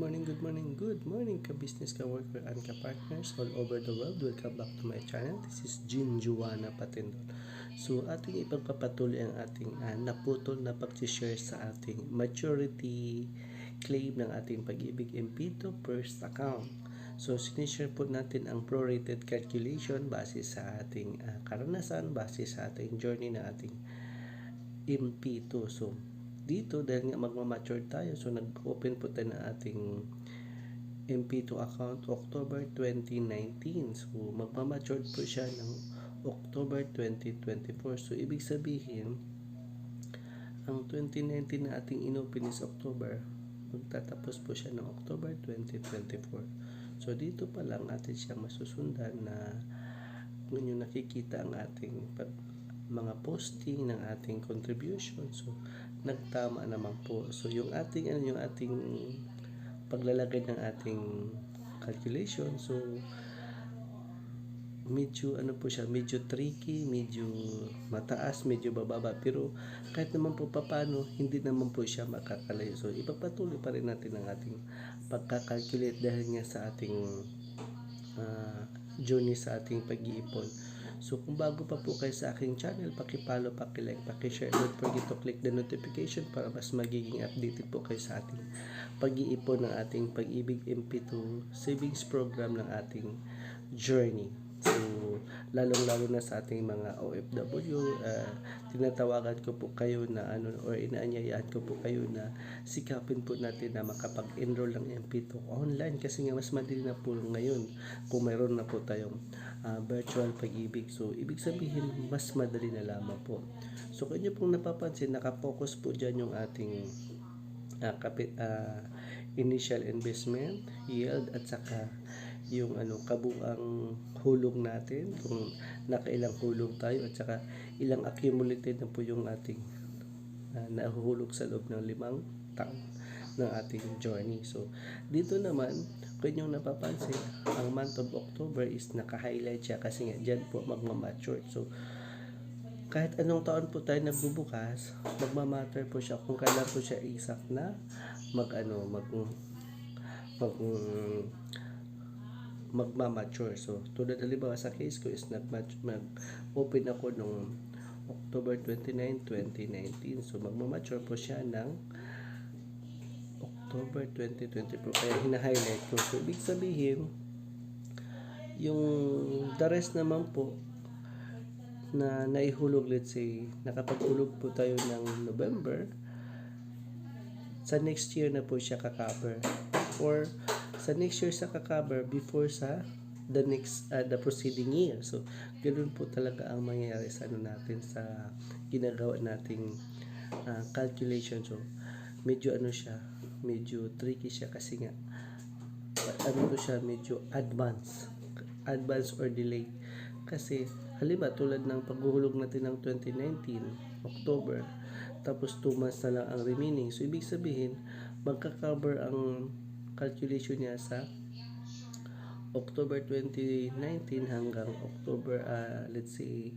good morning ka-business, ka-worker, and ka-partners all over the world. Welcome back to my channel. This is Jin Juana Patindol. So, ating ipagpapatuloy ang ating naputol na pag-share sa ating maturity claim ng ating Pag-ibig MP2 first account. So, sinishare po natin ang prorated calculation base sa ating karanasan, base sa ating journey ng ating MP2. So, dito dahil nga magmamature tayo, so nag-open po tayo ng ating MP2 account October 2019. So magmamature po siya ng October 2024. So ibig sabihin, ang 2019 na ating inopen is October, magtatapos po siya ng October 2024. So dito pa lang atin siya masusundan na kung yung nakikita ang ating mga posting ng ating contribution. So nagtama naman po. So yung ating paglalagay ng ating calculation, so medyo po siya, medyo tricky, medyo mataas, medyo bababa, pero kahit naman po paano, hindi naman po siya makakalayo. So ipagpatuloy pa rin natin ang ating pagkakalculate dahil nga sa ating journey sa ating pag-iipon. So kung bago pa po kayo sa aking channel, paki-follow, paki-like, paki-share. Don't forget to click the notification para mas magiging updated po kayo sa ating pag-iipon ng ating Pag-ibig MP2 savings program ng ating journey. So lalong-lalo na sa ating mga OFW, tinatawagan ko po kayo na or inaanyayahan ko po kayo na sikapin po natin na makapag-enroll ng MP2 online, kasi nga mas madali na po ngayon kung mayroon na po tayong virtual Pag-ibig. So ibig sabihin, mas madali na lamang po. So kung nyo pong napapansin, nakapokus po dyan yung ating initial investment, yield, at saka yung kabuang hulog natin, kung nakailang hulog tayo, at saka ilang accumulated na po yung ating nahuhulog sa loob ng 5 taon ng ating journey. So dito naman, kung yung napapansin, ang month of October is naka-highlight siya kasi nga dyan po magmamature. So kahit anong taon po tayo nagbubukas, magmamatter po siya kung kailan po siya exact na magmamature. So tulad halimbawa sa case ko is mag-open ako nung October 29, 2019. So magmamature po siya ng October 2024. Kaya hina-highlight ko. So ibig sabihin, yung the rest naman po na naihulog, let's say nakapaghulog po tayo ng November, sa next year na po siya kakaber, or sa next year sa kakaber before sa the preceding year. So ganoon po talaga ang mangyayari sa natin sa ginagawa nating calculation. So medyo siya, medyo tricky siya kasi nga siya, medyo advance or delay. Kasi halimbawa tulad ng paghuhulog natin ng 2019 October, tapos 2 months na lang ang remaining. So ibig sabihin, magka-cover ang calculation niya sa October 2019 hanggang October let's say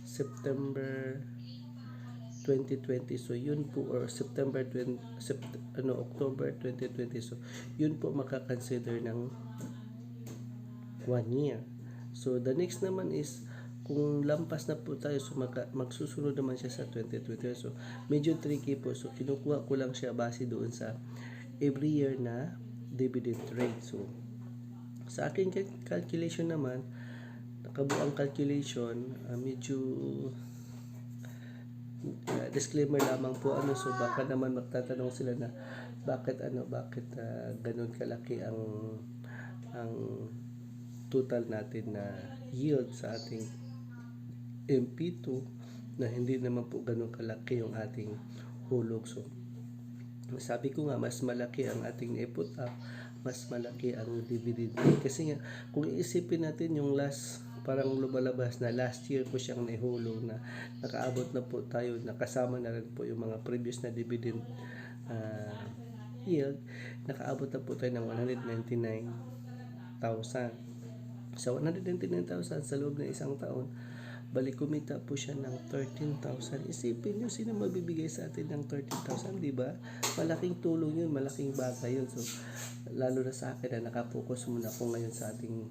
September 2020. So yun po, or October 2020. So yun po makakonsider ng 1 year. So the next naman is kung lampas na po tayo, so magsusunod naman siya sa 2020. So medyo tricky po. So kinukuha ko lang siya base doon sa every year na dividend rate. So sa aking calculation naman, nakabuang calculation, medyo disclaimer lamang po so baka naman magtatanong sila na bakit ganun kalaki ang total natin na yield sa ating MP2 na hindi naman po ganun kalaki yung ating hulog. So sabi ko nga, mas malaki ang ating na-put up, mas malaki ang dividend rate. Kasi nga, kung iisipin natin yung parang lumalabas na last year po siyang naihulog na nakaabot na po tayo, nakasama na rin po yung mga previous na dividend yield, nakaabot na po tayo ng 199,000. So 199,000 sa loob ng isang taon, Balik kumita po siya ng 13,000. Isipin nyo, sino mabibigay sa atin ng 13,000, di ba? Malaking tulong yun, malaking bagay yun. So, lalo na sa akin na nakapokus muna ako ngayon sa ating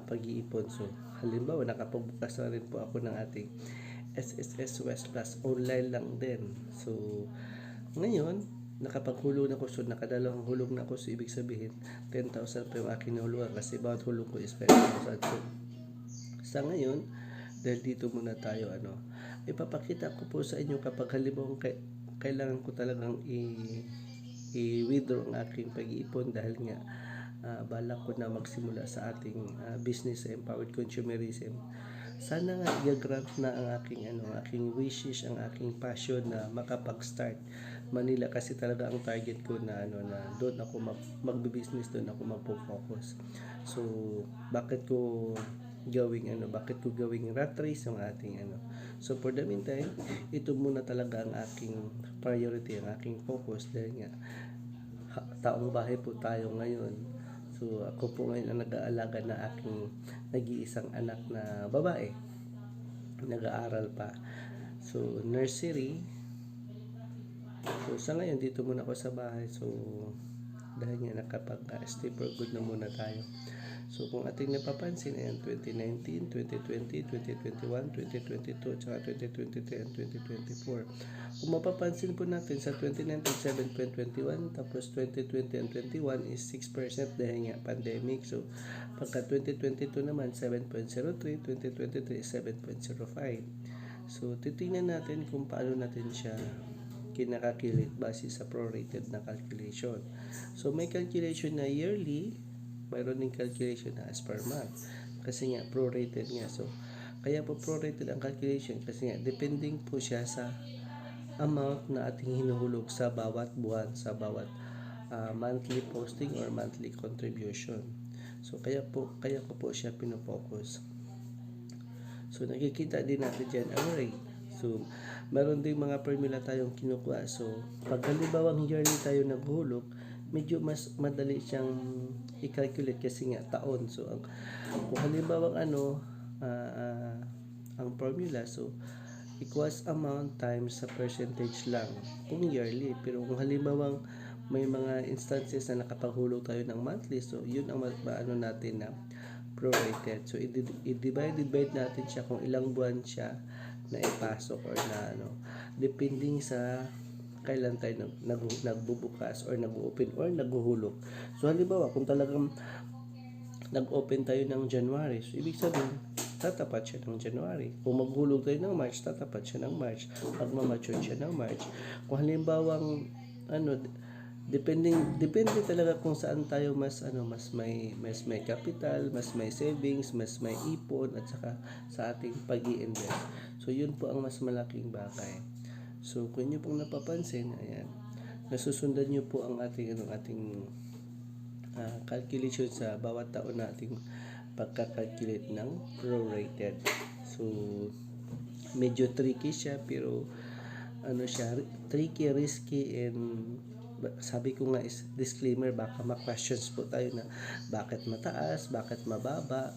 pag-iipon. So, halimbawa, nakapagbukas na rin po ako ng ating SSS West Plus. Online lang din. So, ngayon, nakapaghulog na ko. So, nakadalawang hulog na ako. So, ibig sabihin, 10,000 pa yung aking nahulugan kasi bawat hulog ko is 5,000. So, sa ngayon, dahil dito muna tayo, ipapakita ko po sa inyo kapag halimbawa kailangan ko talagang i-withdraw ang aking pag-iipon dahil nga balak ko na magsimula sa ating business empowered consumerism. Sana nga i-grant na ang aking wishes, ang aking passion na makapag-start Manila kasi talaga ang target ko na na doon ako magbe-business, doon ako magpo-focus. So bakit ko gawing rat race ang ating So for the meantime, ito muna talaga ang aking priority, ang aking focus dahil nga taong bahay po tayo ngayon. So ako po ngayon ang nag-aalaga na aking nag-iisang anak na babae, nag-aaral pa. So nursery. So sa ngayon dito muna ako sa bahay. So dahil nga nakapag-stay for good na muna tayo. So kung ating napapansin, ayan, 2019, 2020, 2021, 2022, tsaka 2023 and 2024. Kung mapapansin po natin, sa 2019, 7.21, tapos 2020 and 21 is 6% dahil nga pandemic. So pagka 2022 naman, 7.03, 2023 is 7.05. So titingnan natin kung paano natin siya kinakakilit base sa prorated na calculation. So may calculation na yearly, mayroon din calculation na as per month kasi nga prorated nga. So kaya po prorated ang calculation kasi nga depending po siya sa amount na ating hinuhulog sa bawat buwan, sa bawat monthly posting or monthly contribution. So kaya ko po siya pino-focus. So nakikita din natin diyan ang rate. So meron din mga formula tayong kinukuha. So pag halimbawa yearly tayo naghulog, medyo mas madali siyang i-calculate kasi nga taon. So kung halimbawa ang formula, so equals amount times sa percentage lang kung yearly. Pero kung halimbawa may mga instances na nakapaghulog tayo ng monthly, so yun ang natin na prorated. So i-divide natin siya kung ilang buwan siya na ipasok or na depending sa kailan tayo nagbubukas or nag-open or naghuhulog. So halimbawa kung talagang nag-open tayo ng January, so ibig sabihin tatapat siya ng January. Kung maghulog tayo ng March, tatapat siya ng March. Pag ma-mature siya ng March. Kung halimbawa depende talaga kung saan tayo mas may capital, mas may savings, mas may ipon at saka sa ating pag-i-invest. So yun po ang mas malaking bagay. So kung niyo pong napapansin, ayan, nasusundan niyo po ang ating calculation sa bawat taon nating pagka-calculate ng prorated. So medyo tricky siya pero tricky, risky, and sabi ko nga is disclaimer, baka ma-questions po tayo na bakit mataas, bakit mababa.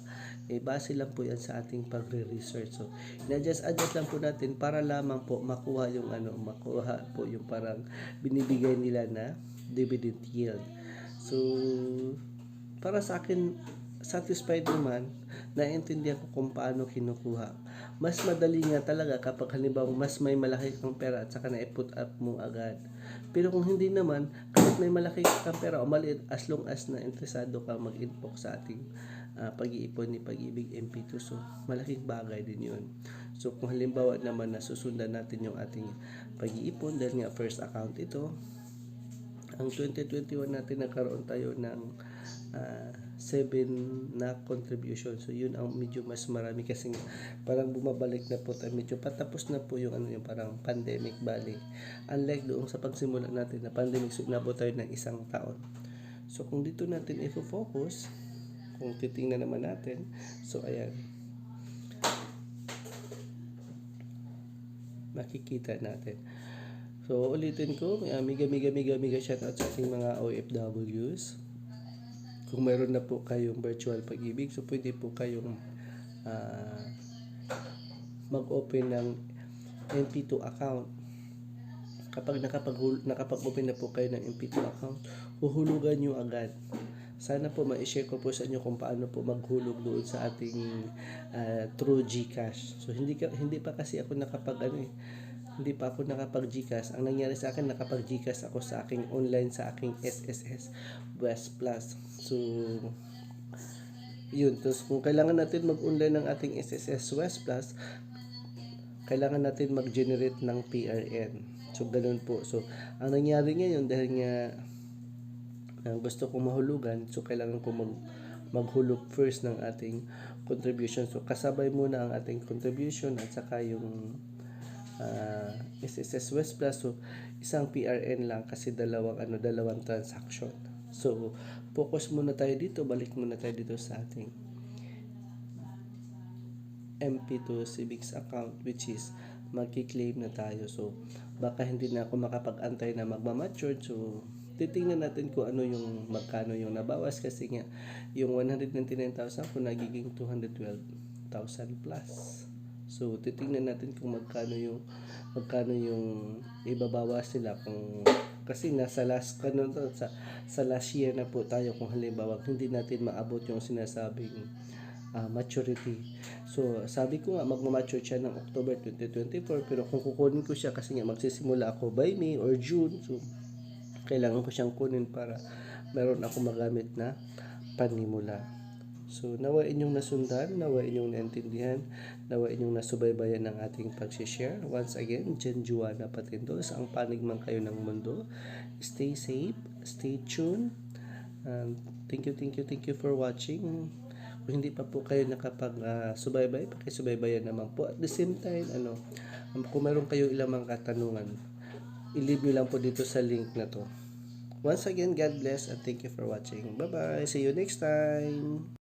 Base lang po yan sa ating pagre-research. So adjust lang po natin para lamang po makuha po yung parang binibigay nila na dividend yield. So para sa akin, satisfied naman, naiintindihan ko kung paano kinukuha. Mas madali nga talaga kapag halimbawa mas may malaki kang pera at saka na-put up mo agad. Pero kung hindi naman, kahit may malaki kang pera o maliit, as long as na interesado ka mag-inpok sa ating pag-iipon ni Pag-ibig MP2, so malaking bagay din yun. So kung halimbawa naman na susundan natin yung ating pag-iipon dahil nga first account ito, ang 2021 natin nagkaroon tayo ng 7 na contribution. So yun ang medyo mas marami kasi parang bumabalik na po tayo, medyo patapos na po yung yung parang pandemic balik. Unlike doon sa pagsimula natin na pandemic, so inabot tayo ng 1 taon. So kung dito natin i-focus, kung titingnan naman natin, so ayan, makikita natin. So ulitin ko, mega shoutout sa ating mga OFWs. Kung mayroon na po kayong virtual pag-ibig, so pwede po kayong mag-open ng MP2 account. Kapag nakapag-open na po kayo ng MP2 account, huhulugan nyo agad. Sana po ma-share ko po sa inyo kung paano po maghulog doon sa ating through GCash. So hindi pa kasi ako hindi pa ako nakapag-GCash. Ang nangyari sa akin, nakapag-GCash ako sa aking online, sa aking SSS West Plus. So yun. Tapos kung kailangan natin mag-online ng ating SSS West Plus, kailangan natin mag-generate ng PRN. So ganun po. So ang nangyari ngayon, dahil nga gusto kong mahulugan, so kailangan ko maghulog first ng ating contribution. So kasabay muna ang ating contribution at saka yung SSS West Plus. So isang PRN lang kasi dalawang transaction. So focus muna tayo dito, balik muna tayo dito sa ating MP2 Civics account, which is magki-claim na tayo. So baka hindi na ako makapag-antay na magma-mature. So titingnan natin kung magkano yung nabawas, kasi nga yung 199,000 kung nagiging 212,000 plus. So titingnan natin kung magkano yung ibabawas nila, kasi nasa last sa last year na po tayo. Kung halimbawa hindi natin maabot yung sinasabing maturity. So sabi ko nga magma-mature siya ng October 2024, pero kung kukunin ko siya, kasi nga magsisimula ako by May or June, so kailangan ko siyang kunin para meron ako magamit na panimula. So nawa inyong nasundan, nawa inyong naintindihan, nawa inyong nasubaybayan ng ating pag-share. Once again, Jen Juana Patindol, sa ang panig man kayo ng mundo. Stay safe, stay tuned. Thank you for watching. Kung hindi pa po kayo nakapag-subaybay, pakisubaybayan naman po. At the same time, kung meron kayo ilang mga katanungan, i-leave nyo lang po dito sa link na to. Once again, God bless and thank you for watching. Bye-bye. See you next time.